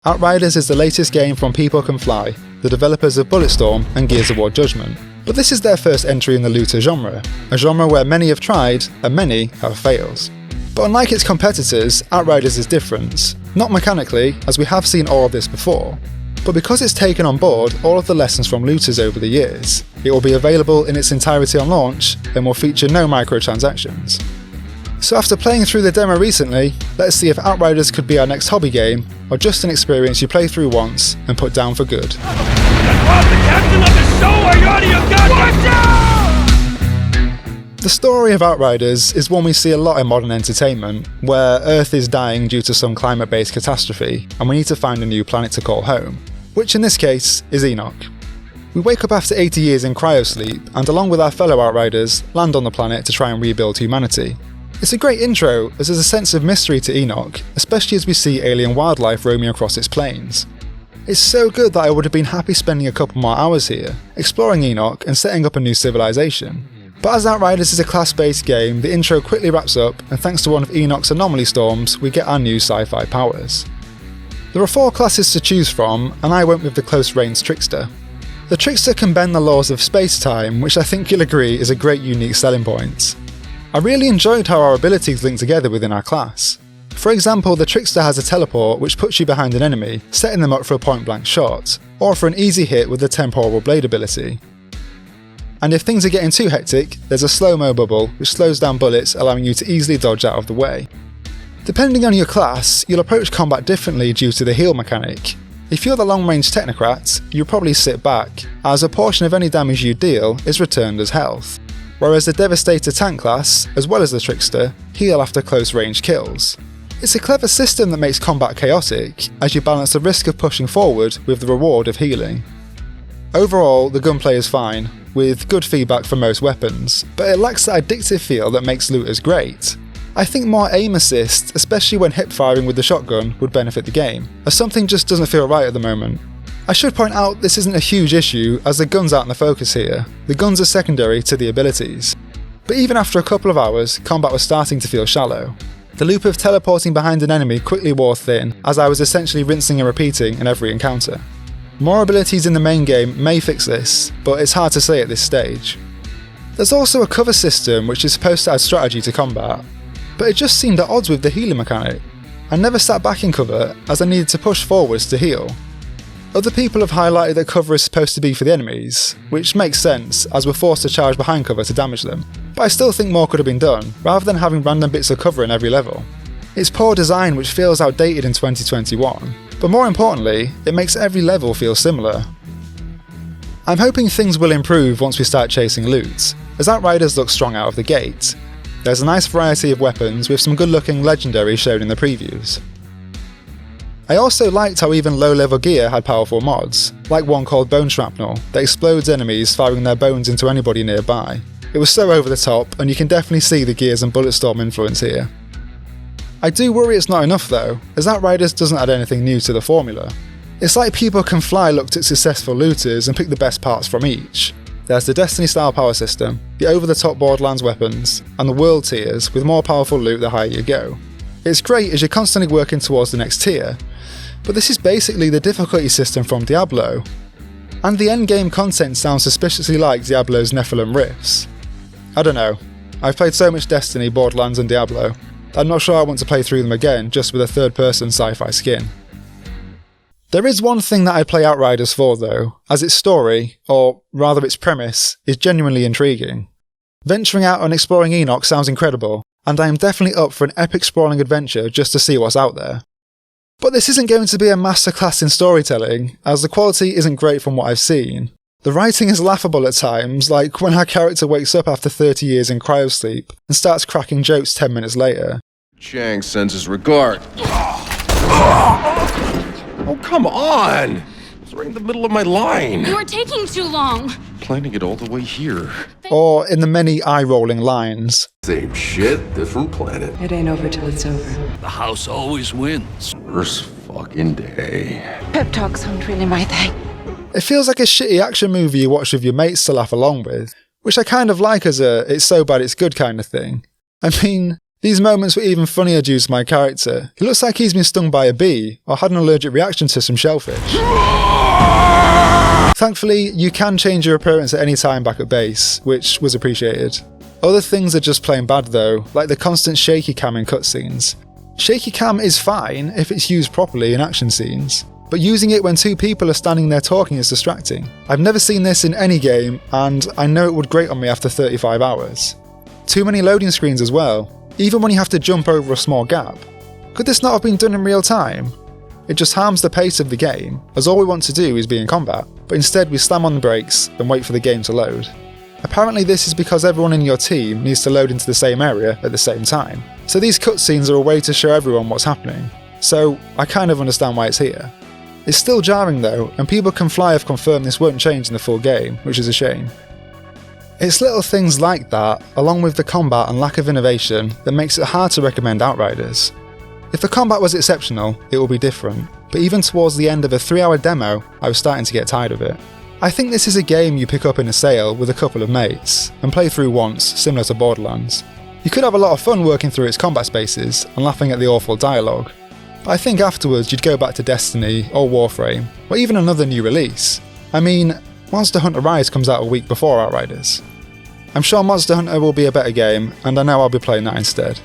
Outriders is the latest game from People Can Fly, the developers of Bulletstorm and Gears of War Judgment. But this is their first entry in the looter genre, a genre where many have tried and many have failed. But unlike its competitors, Outriders is different, not mechanically, as we have seen all of this before, but because it's taken on board all of the lessons from looters over the years. It will be available in its entirety on launch and will feature no microtransactions. So after playing through the demo recently, let's see if Outriders could be our next hobby game, or just an experience you play through once and put down for good. The story of Outriders is one we see a lot in modern entertainment, where Earth is dying due to some climate-based catastrophe, and we need to find a new planet to call home, which in this case is Enoch. We wake up after 80 years in cryosleep, and along with our fellow Outriders, land on the planet to try and rebuild humanity. It's a great intro, as there's a sense of mystery to Enoch, especially as we see alien wildlife roaming across its plains. It's so good that I would have been happy spending a couple more hours here, exploring Enoch and setting up a new civilization. But as Outriders is a class-based game, the intro quickly wraps up, and thanks to one of Enoch's anomaly storms, we get our new sci-fi powers. There are 4 classes to choose from, and I went with the close-range Trickster. The Trickster can bend the laws of space-time, which I think you'll agree is a great unique selling point. I really enjoyed how our abilities link together within our class. For example, the Trickster has a teleport which puts you behind an enemy, setting them up for a point-blank shot, or for an easy hit with the temporal blade ability. And if things are getting too hectic, there's a slow-mo bubble which slows down bullets, allowing you to easily dodge out of the way. Depending on your class, you'll approach combat differently due to the heal mechanic. If you're the long-range technocrat, you'll probably sit back, as a portion of any damage you deal is returned as health. Whereas the Devastator tank class, as well as the Trickster, heal after close-range kills. It's a clever system that makes combat chaotic, as you balance the risk of pushing forward with the reward of healing. Overall, the gunplay is fine, with good feedback for most weapons, but it lacks the addictive feel that makes looters great. I think more aim assist, especially when hip-firing with the shotgun, would benefit the game, as something just doesn't feel right at the moment. I should point out this isn't a huge issue, as the guns aren't the focus here. The guns are secondary to the abilities. But even after a couple of hours, combat was starting to feel shallow. The loop of teleporting behind an enemy quickly wore thin, as I was essentially rinsing and repeating in every encounter. More abilities in the main game may fix this, but it's hard to say at this stage. There's also a cover system which is supposed to add strategy to combat, but it just seemed at odds with the healing mechanic. I never sat back in cover, as I needed to push forwards to heal. Other people have highlighted that cover is supposed to be for the enemies, which makes sense, as we're forced to charge behind cover to damage them, but I still think more could have been done, rather than having random bits of cover in every level. It's poor design which feels outdated in 2021, but more importantly, it makes every level feel similar. I'm hoping things will improve once we start chasing loot, as Outriders looks strong out of the gate. There's a nice variety of weapons with some good looking legendaries shown in the previews. I also liked how even low level gear had powerful mods, like one called Bone Shrapnel, that explodes enemies firing their bones into anybody nearby. It was so over the top, and you can definitely see the Gears and Bulletstorm influence here. I do worry it's not enough though, as Outriders doesn't add anything new to the formula. It's like People Can Fly looked at successful looters and picked the best parts from each. There's the Destiny style power system, the over the top Borderlands weapons, and the world tiers with more powerful loot the higher you go. It's great as you're constantly working towards the next tier, but this is basically the difficulty system from Diablo. And the endgame content sounds suspiciously like Diablo's Nephilim Rifts. I don't know, I've played so much Destiny, Borderlands and Diablo, I'm not sure I want to play through them again just with a third person sci-fi skin. There is one thing that I'd play Outriders for though, as its story, or rather its premise, is genuinely intriguing. Venturing out and exploring Enoch sounds incredible, and I am definitely up for an epic sprawling adventure just to see what's out there. But this isn't going to be a masterclass in storytelling, as the quality isn't great from what I've seen. The writing is laughable at times, like when our character wakes up after 30 years in cryosleep and starts cracking jokes 10 minutes later. Chang sends his regard. Oh, come on! It's right in the middle of my line. You were taking too long. Planning it all the way here. Or in the many eye-rolling lines. Same shit, different planet. It ain't over till it's over. The house always wins. Worst fucking day. Pep talks aren't really my thing. It feels like a shitty action movie you watch with your mates to laugh along with, which I kind of like as a it's so bad it's good kind of thing. I mean, These moments were even funnier due to my character. He looks like he's been stung by a bee, or had an allergic reaction to some shellfish. Thankfully, you can change your appearance at any time back at base, which was appreciated. Other things are just plain bad though, like the constant shaky cam in cutscenes. Shaky cam is fine if it's used properly in action scenes, but using it when two people are standing there talking is distracting. I've never seen this in any game, and I know it would grate on me after 35 hours. Too many loading screens as well, even when you have to jump over a small gap. Could this not have been done in real time? It just harms the pace of the game, as all we want to do is be in combat, but instead we slam on the brakes and wait for the game to load. Apparently this is because everyone in your team needs to load into the same area at the same time, so these cutscenes are a way to show everyone what's happening, so I kind of understand why it's here. It's still jarring though, and people can fly have confirmed this won't change in the full game, which is a shame. It's little things like that, along with the combat and lack of innovation, that makes it hard to recommend Outriders. If the combat was exceptional, it would be different, but even towards the end of a 3-hour demo, I was starting to get tired of it. I think this is a game you pick up in a sale with a couple of mates, and play through once, similar to Borderlands. You could have a lot of fun working through its combat spaces, and laughing at the awful dialogue, but I think afterwards you'd go back to Destiny, or Warframe, or even another new release. I mean, Monster Hunter Rise comes out a week before Outriders. I'm sure Monster Hunter will be a better game, and I know I'll be playing that instead.